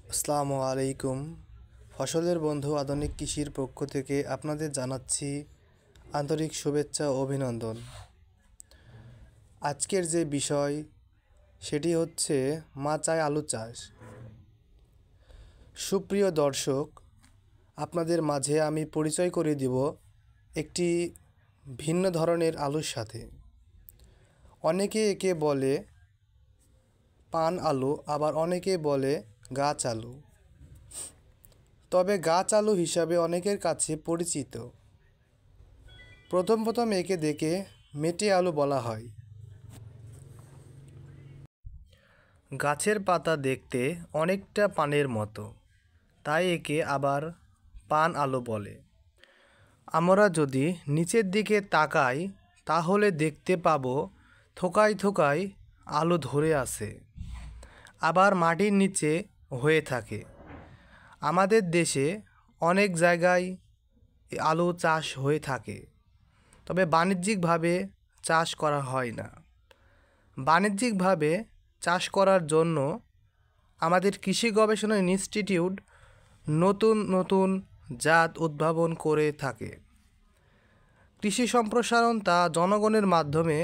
আসসালামু আলাইকুম। ফসলের বন্ধু আধুনিক কৃষির পক্ষ থেকে আপনাদের জানাচ্ছি আন্তরিক শুভেচ্ছা ও অভিনন্দন। আজকের যে বিষয় সেটি হচ্ছে মাচায় আলু চাষ। সুপ্রিয় দর্শক, আপনাদের মাঝে আমি পরিচয় করে দিব একটি ভিন্ন ধরনের আলুর সাথে। অনেকে একে বলে পান আলু, আবার অনেকে বলে গাছ আলু। তবে গাছ আলু হিসাবে অনেকের কাছে পরিচিত। প্রথম একে দেখে মেটে আলু বলা হয়। গাছের পাতা দেখতে অনেকটা পানের মতো, তাই একে আবার পান আলু বলে। আমরা যদি নিচের দিকে তাকাই তাহলে দেখতে পাবো থোকায় থোকায় আলু ধরে আছে, আবার মাটির নিচে হয়ে থাকে। আমাদের দেশে অনেক জায়গায় আলু চাষ হয়ে থাকে, তবে বাণিজ্যিকভাবে চাষ করা হয় না। বাণিজ্যিকভাবে চাষ করার জন্য আমাদের কৃষি গবেষণা ইনস্টিটিউট নতুন নতুন জাত উদ্ভাবন করে থাকে। কৃষি সম্প্রসারণ তা জনগণের মাধ্যমে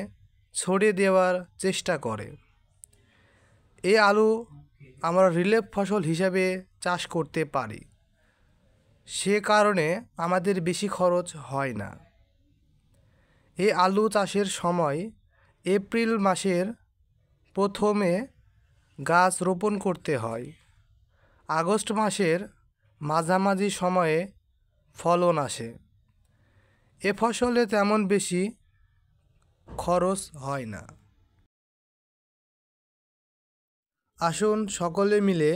ছড়িয়ে দেওয়ার চেষ্টা করে। এই আলু আমরা রিলিফ ফসল হিসাবে চাষ করতে পারি, সে কারণে আমাদের বেশি খরচ হয় না। এই আলু চাষের সময় এপ্রিল মাসের প্রথমে গাছ রোপণ করতে হয়। আগস্ট মাসের মাঝামাঝি সময়ে ফলন আসে। এ ফসলে তেমন বেশি খরচ হয় না। আসুন সকলে মিলে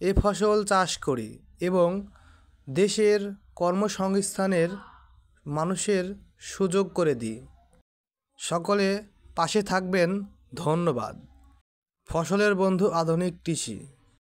এ ফসল চাষ করি এবং দেশের কর্মসংস্থানের মানুষের সুযোগ করে দিই। সকলে পাশে থাকবেন। ধন্যবাদ। ফসলের বন্ধু আধুনিক কৃষি।